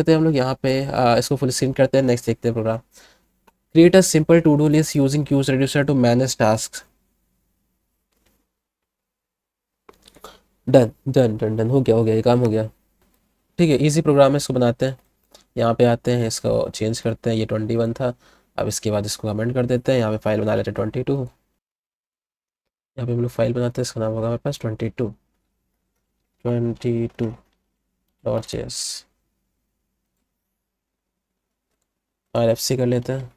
करते हैं हम लोग यहाँ पे इसको फुल स्क्रीन करते हैं। नेक्स्ट देखते हैं program. Create a simple to do list using cues reducer to manage task. Done done done done, हो गया ये काम हो गया। ठीक है, इजी प्रोग्राम है, इसको बनाते हैं। यहाँ पे आते हैं, इसको चेंज करते हैं, ये 21 था। अब इसके बाद इसको कमेंट कर देते हैं, यहाँ पे फाइल बना लेते हैं 22। यहाँ पे हम लोग फाइल बनाते हैं, इसका नाम होगा हमारे पास 22 RFC कर लेते हैं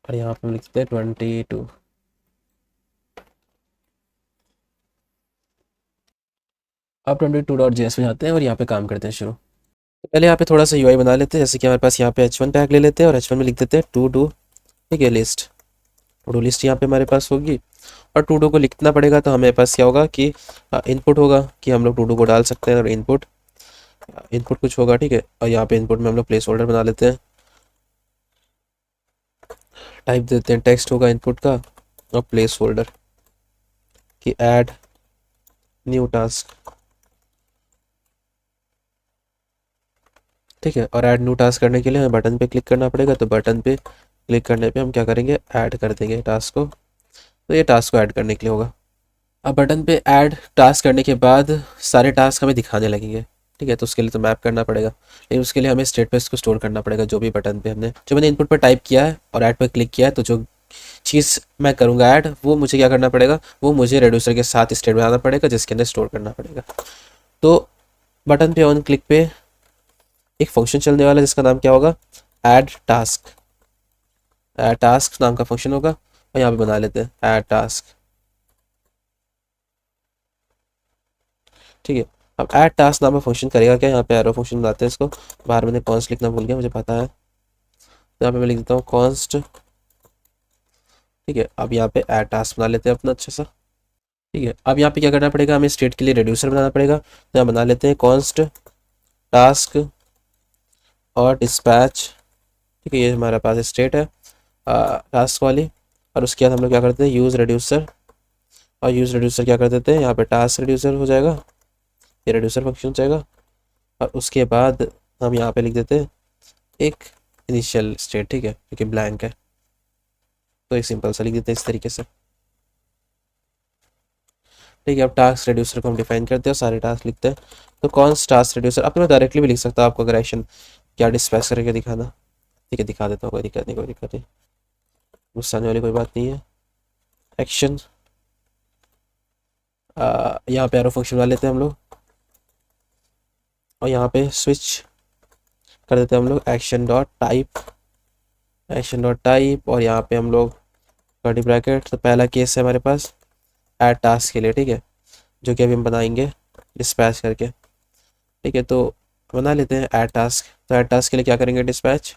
और यहाँ पे हम लिखते हैं 22। अब 22.js में जाते हैं और यहाँ पे काम करते हैं शुरू। तो पहले यहाँ पे थोड़ा सा यूआई बना लेते हैं, जैसे कि हमारे पास यहाँ पे h1 टैग ले लेते हैं और h1 में लिख देते हैं टू डू। ठीक है, लिस्ट, टू डू लिस्ट यहाँ पे हमारे पास होगी। और टू डू को लिखना पड़ेगा, तो हमारे पास क्या होगा कि इनपुट होगा कि हम लोग टू डू को डाल सकते हैं, और इनपुट इनपुट कुछ होगा। ठीक है, और यहाँ पे इनपुट में हम लोग प्लेस होल्डर बना लेते हैं, टाइप देते हैं टेक्स्ट होगा इनपुट का, और प्लेस होल्डर कि ऐड न्यू टास्क। ठीक है, और ऐड न्यू टास्क करने के लिए हमें बटन पे क्लिक करना पड़ेगा, तो बटन पे क्लिक करने पे हम क्या करेंगे, ऐड कर देंगे टास्क को। तो ये टास्क को ऐड करने के लिए होगा। अब बटन पे ऐड टास्क करने के बाद सारे टास्क हमें दिखाने लगेंगे। ठीक है, तो उसके लिए तो मैप करना पड़ेगा, लेकिन उसके लिए हमें स्टेट पे इसको स्टोर करना पड़ेगा। जो भी बटन पे मैंने इनपुट पर टाइप किया है और ऐड पर क्लिक किया है, तो जो चीज़ मैं करूँगा ऐड, वो मुझे क्या करना पड़ेगा, वो मुझे रेड्यूसर के साथ स्टेट बनाना पड़ेगा, जिसके अंदर स्टोर करना पड़ेगा। तो बटन पे ऑन क्लिक पे एक फंक्शन चलने वाला है, जिसका नाम क्या होगा, ऐड टास्क। ऐड टास्क नाम का फंक्शन होगा, और यहाँ पे बना लेते हैं ऐड टास्क। ठीक है, अब ऐड टास्क नाम का फंक्शन करेगा क्या, यहाँ पे एरो फंक्शन बनाते हैं इसको। बाहर मैंने कॉन्स्ट लिखना भूल गया, मुझे पता है, तो यहाँ पे मैं लिख देता हूँ कॉन्स्ट। ठीक है, अब यहाँ पे ऐड टास्क बना लेते हैं अपना अच्छा सा। ठीक है, अब यहाँ पे क्या करना पड़ेगा, हमें स्टेट के लिए रेड्यूसर बनाना पड़ेगा, तो यहाँ बना लेते हैं कॉन्स्ट टास्क और डिस्पैच। ठीक है, ये हमारे पास स्टेट है टास्क वाली। और उसके बाद हम लोग क्या करते हैं, यूज़ रेड्यूसर, और यूज़ रेड्यूसर क्या कर देते हैं, यहाँ पे टास्क रेड्यूसर हो जाएगा, ये रेड्यूसर फंक्शन हो जाएगा। और उसके बाद हम यहाँ पे लिख देते हैं एक इनिशियल स्टेट। ठीक है, क्योंकि ब्लैंक है, तो एक सिंपल सा लिख देते हैं इस तरीके से। ठीक है, अब टास्क रेड्यूसर को हम डिफाइन करते हैं और सारे टास्क लिखते हैं। तो कौन सा टास्क रेड्यूसर अपने में डायरेक्टली भी लिख सकता है, आपको अगर एक्शन क्या डिस्पैच करके दिखाना। ठीक है, दिखा देता हूँ, कोई दिक्कत नहीं, कोई दिक्कत नहीं, गुस्सा आने वाली कोई बात नहीं है। एक्शन, यहाँ पे एरो फंक्शन वाले लेते हैं हम लोग, और यहाँ पे स्विच कर देते हैं हम लोग action dot type, action dot type, और यहाँ पे हम लोग कर्ली ब्रैकेट। तो पहला केस है हमारे पास ऐड टास्क के लिए। ठीक है, जो कि अभी हम बनाएंगे डिस्पैच करके। ठीक है, तो बना लेते हैं ऐड टास्क। तो ऐड टास्क के लिए क्या करेंगे, डिस्पैच,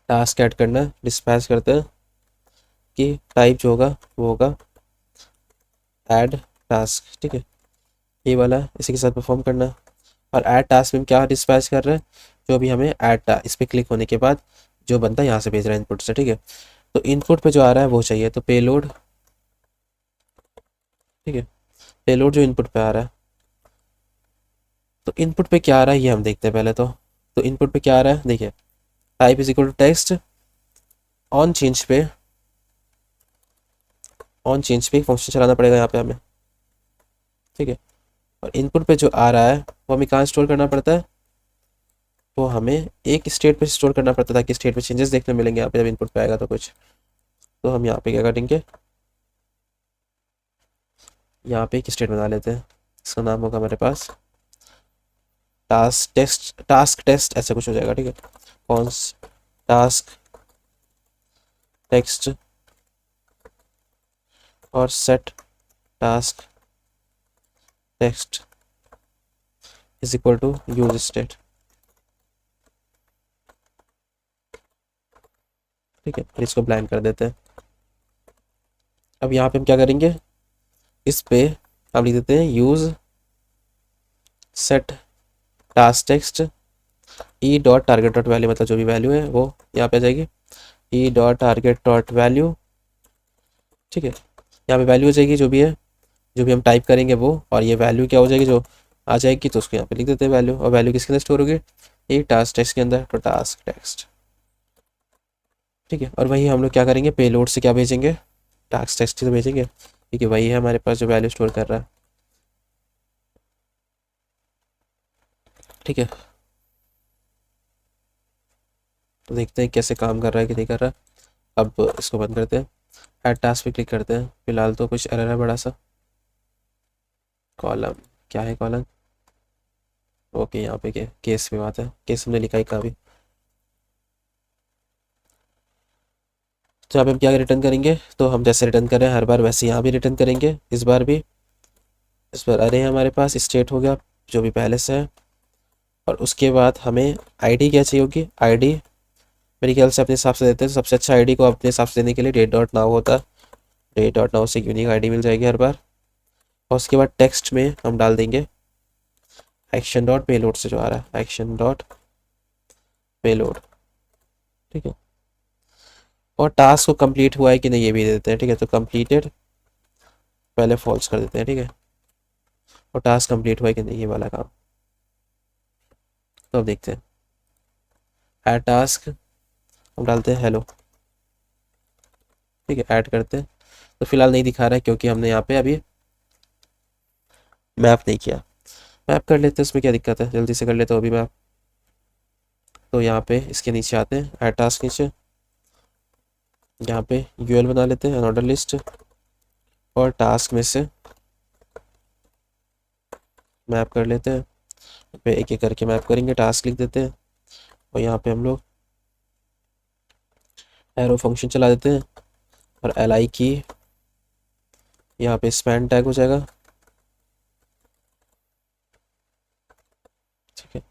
टास्क ऐड करना है, डिस्पैच करते हैं कि टाइप जो होगा वो होगा ऐड टास्क। ठीक है, ये वाला इसी के साथ परफॉर्म करना है। और ऐड टास्क में हम क्या डिस्पैच कर रहे हैं, जो भी हमें ऐड इस पर क्लिक होने के बाद जो बंदा यहाँ से भेज रहा है इनपुट से। ठीक है, तो इनपुट पे जो आ रहा है वो चाहिए, तो पेलोड। ठीक है, पेलोड जो इनपुट पे आ रहा है, तो इनपुट पे क्या आ रहा है ये हम देखते हैं पहले। तो इनपुट पे क्या आ रहा है, देखिए, type is equal to text, on change पे, ऑन चेंज पे एक फंक्शन चलाना पड़ेगा यहाँ पे हमें। ठीक है, और इनपुट पे जो आ रहा है वो हमें कहाँ स्टोर करना पड़ता है, वो हमें एक स्टेट पे स्टोर करना पड़ता है, ताकि स्टेट पे चेंजेस देखने मिलेंगे यहाँ पे जब इनपुट पे आएगा तो कुछ। तो हम यहाँ पे क्या करेंगे, यहाँ पे एक स्टेट बना लेते हैं, इसका नाम होगा हमारे पास टास्क टेस्ट ऐसा कुछ हो जाएगा। ठीक है, कॉन्स टास्क टेक्स्ट और set task text is equal to use state. ठीक है, फिर इसको ब्लैंक कर देते हैं। अब यहाँ पे हम क्या करेंगे, इस पे हम लिख देते हैं use set task text E dot target dot value, मतलब जो भी वैल्यू है वो यहाँ पे आ जाएगी, E dot target dot value. ठीक है, यहाँ पे वैल्यू हो जाएगी जो भी है, जो भी हम टाइप करेंगे वो, और ये वैल्यू क्या हो जाएगी जो आ जाएगी, तो उसको यहाँ पे लिख देते हैं वैल्यू। और वैल्यू किसके अंदर स्टोर होगी, ये टास्क टेक्स्ट के अंदर, तो टास्क टेक्स्ट। ठीक है, और वही हम लोग क्या करेंगे, पेलोड से क्या भेजेंगे, टास्क टेक्स्ट से भेजेंगे। ठीक है, वही है हमारे पास जो वैल्यू स्टोर कर रहा है। ठीक है, तो देखते हैं कैसे काम कर रहा है कि नहीं कर रहा। अब इसको बंद करते हैं, ऐड टास्क पे क्लिक करते हैं। फिलहाल तो कुछ एरर है बड़ा सा। कॉलम, क्या है कॉलम, ओके यहाँ पे केस पे बात है, केस हमने लिखा ही कहाँ भी। तो यहाँ पे हम क्या रिटर्न करेंगे, तो हम जैसे रिटर्न कर रहे हैं हर बार वैसे यहाँ भी रिटर्न करेंगे। इस बार भी, इस बार अरे हमारे पास स्टेट हो गया जो भी पहले से है, और उसके बाद हमें आईडी क्या चाहिए होगी, आईडी मेरे ख्याल से अपने हिसाब से देते हैं। सबसे अच्छा आईडी को अपने हिसाब से देने के लिए डेट डॉट नाउ होता है, डेट डॉट नाउ से यूनिक आईडी मिल जाएगी हर बार। और उसके बाद टेक्स्ट में हम डाल देंगे एक्शन डॉट पेलोड से जो आ रहा है, एक्शन डॉट पेलोड। ठीक है, और टास्क को कंप्लीट हुआ है कि नहीं ये भी दे देते हैं। ठीक है, तो कंप्लीटेड पहले फॉल्स कर देते हैं। ठीक है, और टास्क कंप्लीट हुआ है कि नहीं ये वाला काम। तो अब देखते हैं, ऐड टास्क हम डालते हैं हेलो। ठीक है, ऐड करते हैं। तो फिलहाल नहीं दिखा रहा है क्योंकि हमने यहाँ पे अभी मैप नहीं किया। मैप कर लेते हैं, उसमें क्या दिक्कत है, जल्दी से कर लेते हो अभी मैप। तो यहाँ पे इसके नीचे आते हैं, ऐड टास्क नीचे, यहाँ पे यूएल बना लेते हैं, ऑर्डर लिस्ट, और टास्क में से मैप कर लेते हैं। पे एक एक करके मैप करेंगे, टास्क लिख देते हैं, और यहाँ पे हम लोग एरो फंक्शन चला देते हैं, और एल आई की यहाँ पे स्पैन टैग हो जाएगा। ठीक है,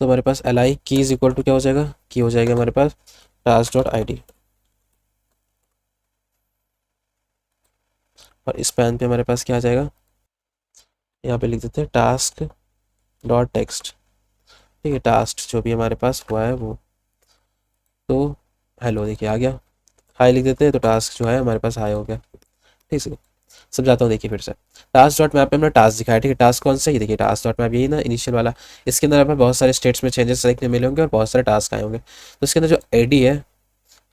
तो हमारे पास एल आई की इज इक्वल टू क्या हो जाएगा, की हो जाएगा हमारे पास टास्क डॉट आई डी, और स्पैन पे हमारे पास क्या आ जाएगा, यहाँ पे लिख देते हैं टास्क डॉट टेक्स्ट। ठीक है, टास्क जो भी हमारे पास हुआ है वो, तो हेलो देखिए आ गया। हाई लिख देते हैं, तो टास्क जो है हमारे पास हाई हो गया। ठीक है, समझाता हूँ देखिए फिर से। टास्क डॉट मैप में हमने टास्क दिखाया। ठीक है, टास्क कौन सा, ये देखिए टास्क डॉट मैप यही ना, इनिशियल वाला। इसके अंदर हमें बहुत सारे स्टेट्स में चेंजेस देखने मिले होंगे और बहुत सारे टास्क आए होंगे। तो इसके अंदर जो आईडी है,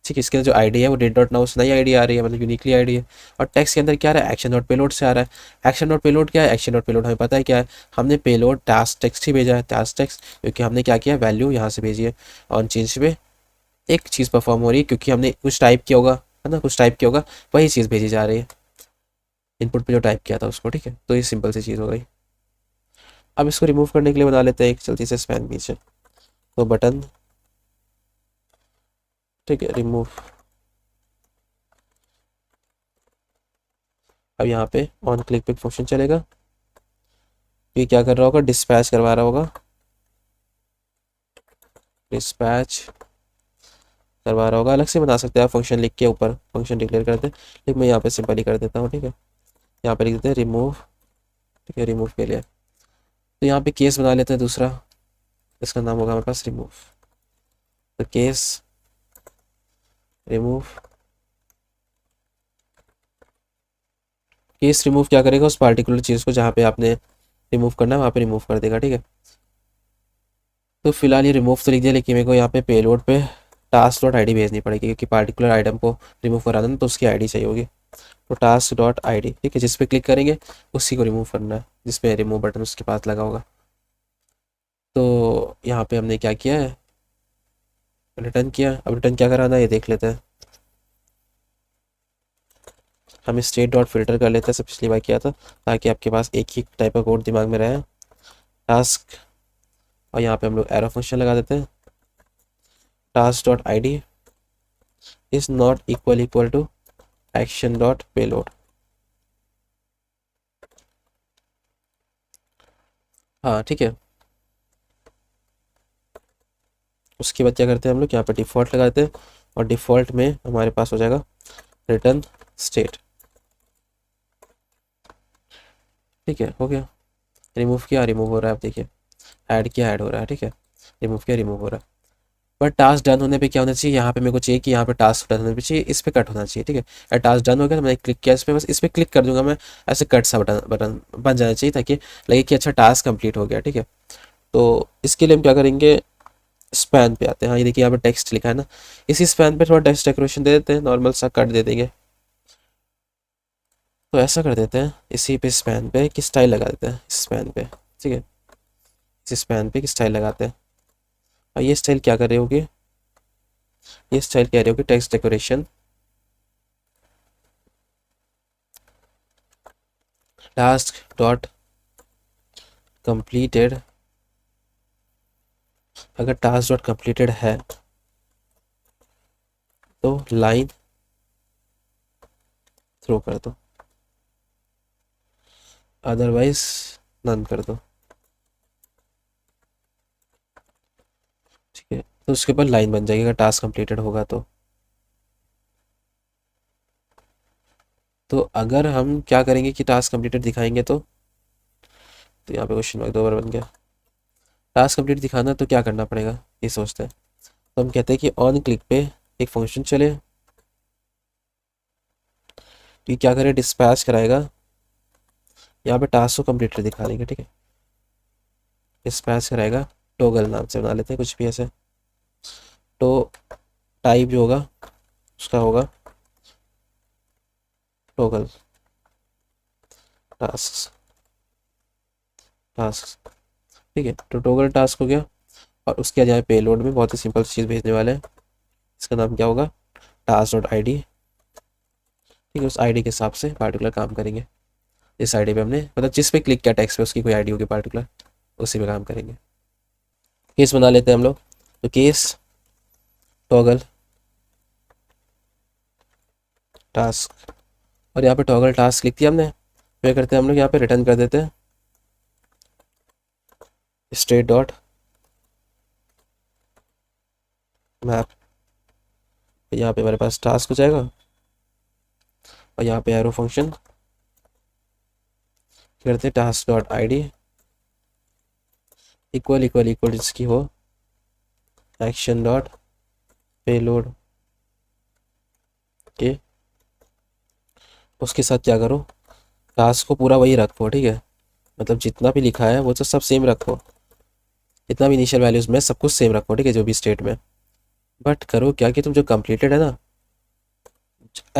ठीक है, इसके अंदर जो आईडी है वो डेट डॉट नाउ से नई आईडी आ रही है, मतलब यूनिकली आईडी है। और टेक्स्ट के अंदर क्या आ रहा है, एक्शन डॉट पेलोड से आ रहा है। एक्शन डॉट पेलोड क्या है, एक्शन डॉट पेलोड हमें पता है क्या है, हमने पेलोड टास्क टेक्स्ट ही भेजा है, टास्क टेक्स्ट, क्योंकि हमने क्या किया, वैल्यू यहाँ से भेजी है। ऑन चेंज पे एक चीज़ परफॉर्म हो रही है क्योंकि हमने कुछ टाइप किया होगा, है ना, कुछ टाइप किया होगा, वही चीज़ भेजी जा रही है इनपुट पे जो टाइप किया था उसको। ठीक है, तो ये सिंपल सी चीज़ हो गई। अब इसको रिमूव करने के लिए बना लेते हैं एक जल्दी से स्पैन पीछे, तो बटन, ठीक है, रिमूव। अब यहाँ पे ऑन क्लिक पे फंक्शन चलेगा, ये क्या कर रहा होगा, डिस्पैच करवा रहा होगा, डिस्पैच करवा रहा होगा। अलग से बना सकते हैं आप फंक्शन लिख के, ऊपर फंक्शन डिक्लेयर करते हैं, लेकिन मैं यहाँ पे सिंपल ही कर देता हूँ। ठीक है, यहाँ पे लिख देते हैं रिमूव। ठीक है, रिमूव के लिए तो यहाँ पे केस बना लेते हैं दूसरा, इसका नाम होगा हमारे पास रिमूव। तो केस रिमूव, केस रिमूव क्या करेगा, उस पार्टिकुलर चीज़ को जहाँ पे आपने रिमूव करना है वहाँ पे रिमूव कर देगा। ठीक है, तो फिलहाल ये रिमूव तो लिख दिया, लेकिन मेरे को यहाँ पे पेलोड पे टास्क डॉट आई डी भेजनी पड़ेगी क्योंकि पार्टिकुलर आइटम को रिमूव कराना है तो उसकी आईडी चाहिए होगी। तो टास्क डॉट आई डी, ठीक है, जिस पे क्लिक करेंगे उसी को रिमूव करना है, जिस पे रिमूव बटन उसके पास लगा होगा। तो यहाँ पे हमने क्या किया है, रिटर्न किया। अब रिटर्न क्या कराना है ये देख लेते हैं। हम स्टेट डॉट फिल्टर कर लेते हैं, सब पिछली बार किया था, ताकि आपके पास एक ही टाइप का कोड दिमाग में रहे। टास्क, और यहाँ पे हम लोग एरो फंक्शन लगा देते हैं, task dot I D is not equal to action dot payload. हाँ ठीक है, उसके बाद क्या करते हैं हम लोग, यहाँ पे डिफ़ॉल्ट लगा देते हैं, और डिफ़ॉल्ट में हमारे पास हो जाएगा रिटर्न स्टेट। ठीक है, हो गया। रिमूव किया, रिमूव हो रहा है, अब देखिए ऐड किया, ऐड हो रहा है। ठीक है, रिमूव किया, रिमूव हो रहा है। बट टास्क डन होने पे क्या होना चाहिए, यहाँ पे मेरे को चाहिए कि यहाँ पे टास्क डन होने पे चाहिए, इस पे कट होना चाहिए, ठीक है। और टास्क डन हो गया तो मैंने क्लिक किया इस पे, बस इस पे क्लिक कर दूंगा मैं, ऐसे कट सा बटन बटन बन जाना चाहिए ताकि लगे कि अच्छा टास्क कंप्लीट हो गया, ठीक है। तो इसके लिए हम क्या करेंगे, स्पैन पे आते हैं। हाँ ये देखिए यहाँ पे टेक्स्ट लिखा है ना, इसी स्पैन पे थोड़ा टेक्स्ट डेकोरेशन दे देते हैं, नॉर्मल सा कट दे देंगे। तो ऐसा कर देते हैं, इसी पे स्पैन पे एक स्टाइल लगा देते हैं, स्पैन पे, ठीक है। इस स्पैन पे एक स्टाइल लगाते हैं। और ये स्टाइल क्या कर रहे होगे, ये स्टाइल कह रहे हो कि text decoration task dot completed, अगर टास्क डॉट कंप्लीटेड है तो लाइन थ्रो कर दो, अदरवाइज नन कर दो, ठीक है। तो उसके ऊपर लाइन बन जाएगी अगर टास्क कंप्लीटेड होगा तो अगर हम क्या करेंगे कि टास्क कंप्लीटेड दिखाएंगे तो यहाँ पे क्वेश्चन मार्क 2 बार बन गया। टास्क कंप्लीट दिखाना तो क्या करना पड़ेगा ये सोचते हैं। तो हम कहते हैं कि ऑन क्लिक पे एक फंक्शन चले, तो ये क्या करे, डिस्पैच कराएगा, यहाँ पे टास्क को कंप्लीटेड दिखा देंगे, ठीक है। डिस्पैच कराएगा, टोगल नाम से बना लेते हैं कुछ भी ऐसे। तो टाइप जो होगा उसका होगा टोगल टास्क, टास्क, ठीक है। तो टोगल टास्क हो गया। और उसके जाए पेलोड में बहुत ही सिंपल चीज़ भेजने वाले हैं, इसका नाम क्या होगा, टास्क डॉट आई डी, ठीक है। उस आईडी के हिसाब से पार्टिकुलर काम करेंगे, इस आईडी पे हमने मतलब जिस पे क्लिक किया टेक्स्ट पे उसकी कोई आईडी होगी पार्टिकुलर, उसी पे काम करेंगे। केस बना लेते हैं हम लोग, तो केस टॉगल टास्क, और यहाँ पे टॉगल टास्क लिख दिया हमने। क्या करते हैं हम लोग, यहाँ पे रिटर्न कर देते हैं स्टेट डॉट मैप, यहाँ पे हमारे पास टास्क हो जाएगा। और यहाँ पे एरो फंक्शन करते हैं task dot I D equal equal equal जिसकी हो एक्शन डॉट पेलोड के, उसके साथ क्या करो, टास्क को पूरा वही रखो, ठीक है। मतलब जितना भी लिखा है वो तो सब सेम रखो, जितना भी इनिशियल वैल्यूज में सब कुछ सेम रखो, ठीक है, जो भी स्टेट में। बट करो क्या कि तुम जो कंप्लीटेड है ना,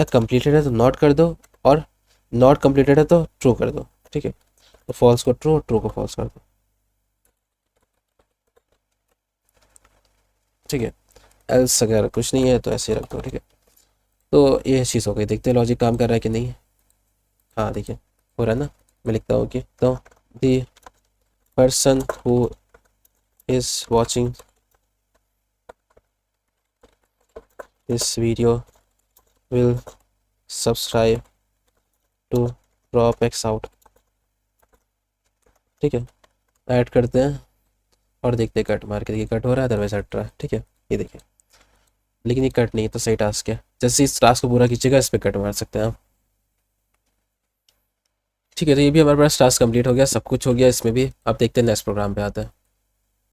कंप्लीटेड है तो नॉट कर दो, और नॉट कंप्लीटेड है तो ट्रू कर दो, ठीक है। तो फॉल्स को ट्रू, ट्रू को फॉल्स कर दो, ठीक है। एल्स अगर कुछ नहीं है तो ऐसे ही रख दो, ठीक है। तो ये चीज़ हो गई, देखते हैं लॉजिक काम कर रहा है कि नहीं। हाँ देखिए हो रहा है ना। मैं लिखता हूँ कि तो the person who is watching this video will subscribe to drop X out, ठीक है। ऐड करते हैं और देखते हैं, कट मार के देखिए कट हो रहा है, अदरवाइज हट रहा है, ठीक है। ये देखिए, लेकिन ये कट नहीं है तो सही टास्क है। जैसे इस टास्क को पूरा कीजिएगा इस पर कट मार सकते हैं आप, ठीक है। तो ये भी हमारे पास टास्क कंप्लीट हो गया, सब कुछ हो गया इसमें भी। अब देखते हैं नेक्स्ट प्रोग्राम पे आते हैं।